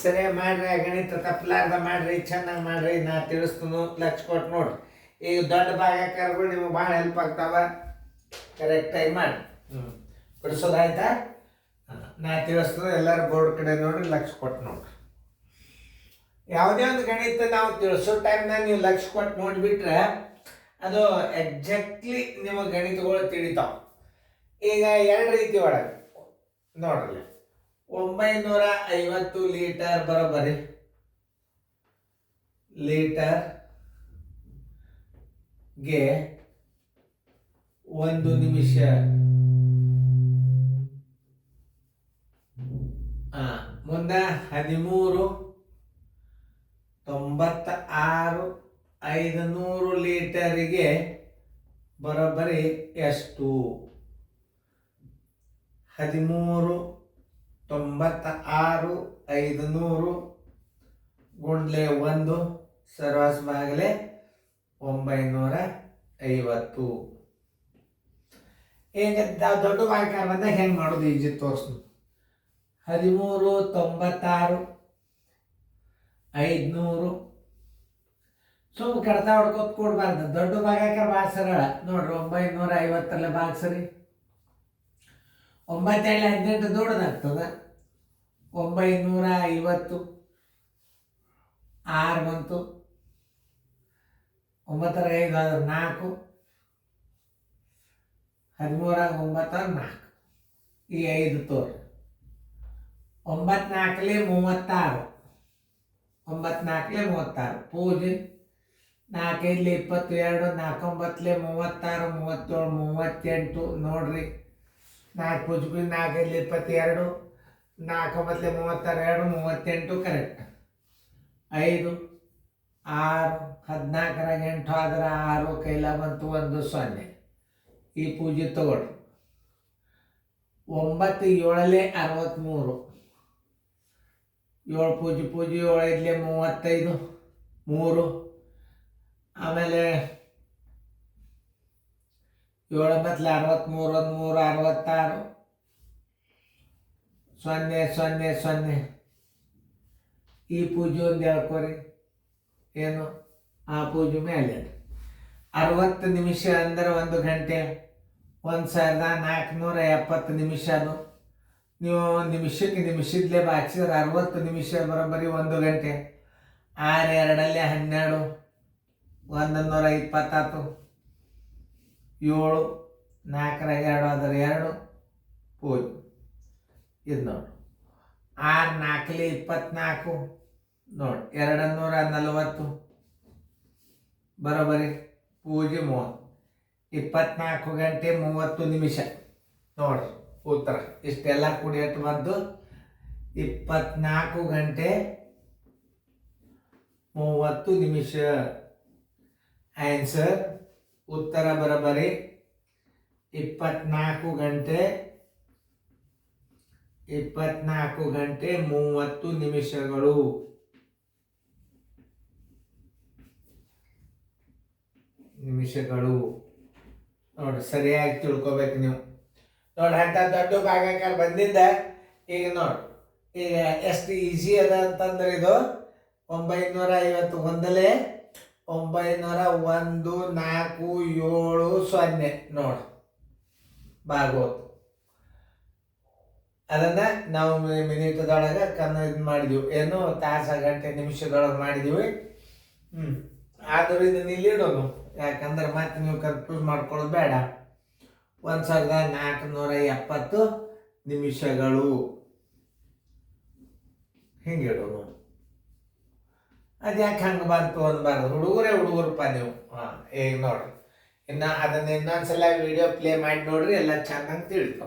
ಸರಿಯಾಗಿ ಮಾಡ್ರಿ, ಗಣಿತ ತಪ್ಪಲಾರ್ದ ಮಾಡ್ರಿ, ಚೆನ್ನಾಗಿ ಮಾಡ್ರಿ. ನಾ ತಿಳಿಸ್ತೀನಿ, ಲಕ್ಷ ಕೊಟ್ಟು ನೋಡ್ರಿ. ಈಗ ದೊಡ್ಡ ಭಾಗಕಾರಗಳು ನಿಮಗೆ ಭಾಳ ಹೆಲ್ಪ್ ಆಗ್ತಾವ. ಕರೆಕ್ಟಾಗಿ ಮಾಡಿ ಬಿಡಿಸೋದಾಯ್ತಾ? ನಾ ತಿಳಿಸ್ತೀನಿ, ಎಲ್ಲರೂ ಬೋರ್ಡ್ ಕಡೆ ನೋಡ್ರಿ, ಲಕ್ಷ ಕೊಟ್ಟು ನೋಡ್ರಿ. ಯಾವುದೇ ಒಂದು ಗಣಿತ ನಾವು ತಿಳಿಸೋ ಟೈಮ್ನಾಗ ನೀವು ಲಕ್ಷ ಕೊಟ್ಟು ನೋಡಿಬಿಟ್ರೆ ಅದು ಎಕ್ಸಾಕ್ಟ್ಲಿ ನಿಮಗೆ ಗಣಿತಗಳು ತಿಳಿತಾವ. ಈಗ ಎರಡು ರೀತಿ ಒಳಗೆ ನೋಡ್ರಿ, 950 ಲೀಟರ್ ಬರೋಬ್ಬರಿ ಲೀಟರ್ಗೆ 1 ನಿಮಿಷ. ಮುಂದೆ 1396 500 ಲೀಟರಿಗೆ ಬರೋಬ್ಬರಿ ಎಷ್ಟು? 1396 500 ಗುಂಡ್ಲೆ 1 ಸರ್ವಾಸ್ ಬಾಗಲೆ 950. ಈಗ ದೊಡ್ಡ ಭಾಗಕಾರ ಬಂದಾಗ ಹೆಂಗೆ ಮಾಡೋದು ಈಜಿ ತೋರಿಸ್ತು. 1396 500 ಸುಮ್ಮ ಕಡ್ತಾ ಹೊಡ್ಕೋತ ಕೊಡ್ಬಾರ್ದು. ದೊಡ್ಡ ಭಾಗಕಾರ ಭಾಳ ಸರಳ ನೋಡ್ರಿ. 950 ಭಾಗಿಸ್ರಿ. 9 18 ದೊಡ್ಡದಾಗ್ತದೆ. 950 6 ಬಂತು. 9 5 ಆದ್ರೆ 4. 13 9 4. ಈ 5 ತೋರಿ. 9 4 36. 9 4 36 ಪೂಜೆ. 4 5 22 4 9 36 37 38 ನೋಡ್ರಿ. 4 ಪೂಜೆ 4 5 22 4 9 32 38 ಕರೆಕ್ಟ್. 5 6 14 8 ಆದ್ರೆ 6 ಕೈಲ ಬಂತು 1 0. ಈ ಪೂಜೆ ತಗೊಳ್ರಿ. 9 7 63 7 ಪೂಜೆ 7 5 35 3. ಆಮೇಲೆ 7 9 63 1 3 66 0 0 0. ಈ ಪೂಜೆ ಒಂದು ಹೇಳ್ಕೊರಿ. ಏನು ಆ ಪೂಜೆ ಮೇಲೆ 60 ನಿಮಿಷ ಅಂದ್ರೆ 1 ಗಂಟೆ 1470 ನಿಮಿಷ. ಅದು ನೀವು ನಿಮಿಷದ್ಲೇ ಬಾಗಿಸಿದ್ರೆ 60 ನಿಮಿಷ ಬರೋಬ್ಬರಿ 1 ಗಂಟೆ. 6 2 12 120 7 4 2 ಆದರೆ 2 ಪೂಜೆ. ಇದು ನೋಡಿ 6 4 24 ನೋಡಿ 240 ಬರೋಬ್ಬರಿ ಪೂಜೆ 30. 24 ಗಂಟೆ 30 ನಿಮಿಷ ನೋಡ್ರಿ ಉತ್ತರ. ಇಷ್ಟೆಲ್ಲ ಕೂಡಿ ಎಷ್ಟು ಬಂದು 24 ಗಂಟೆ 30 ನಿಮಿಷ. ಆನ್ಸರ್ ಉತ್ತರ ಬರೋಬ್ಬರಿ 24 ಗಂಟೆ 30 ನಿಮಿಷಗಳು. ನೋಡಿ ಸರಿಯಾಗಿ ತಿಳ್ಕೊಬೇಕು ನೀವು. ನೋಡಿ ಅಂತ ದೊಡ್ಡ ಭಾಗಕಾರ ಬಂದಿದ್ದ. ಈಗ ನೋಡಿ ಈಗ ಎಷ್ಟು ಈಸಿ ಅದ ಅಂತಂದ್ರೆ ಇದು 950 ಒಂದಲೇ 901 4 7 0 ನೋಡಿ ಭಾಗೋತ್. ಅದನ್ನ ನಾವು ಮಿನಿಟ್ದೊಳಗೆ ಇದು ಮಾಡಿದ್ವಿ. ಏನು ತಾಸ ಗಂಟೆ ನಿಮಿಷದೊಳಗೆ ಮಾಡಿದೀವಿ. ಆದರೂ ಇದನ್ನ ಇಲ್ಲಿ ಇಡೋನು, ಯಾಕಂದ್ರೆ ಮತ್ತೆ ನೀವು ಕನ್ಫ್ಯೂಸ್ ಮಾಡ್ಕೊಳ್ಳೋದು ಬೇಡ. 1470 ನಿಮಿಷಗಳು ಹಿಂಗೆ ಇಡೋನು. ಅದು ಯಾಕೆ ಹಂಗೆ ಬಂತು ಅನ್ಬಾರ್ದು. ಹುಡುಗರಪ್ಪ ನೀವು. ಈಗ ನೋಡ್ರಿ, ಅದನ್ನ ಇನ್ನೊಂದ್ಸಲ ವಿಡಿಯೋ ಪ್ಲೇ ಮಾಡಿ ನೋಡ್ರಿ, ಎಲ್ಲ ಚೆನ್ನಾಗಿ ತಿಳ್ಕೊ.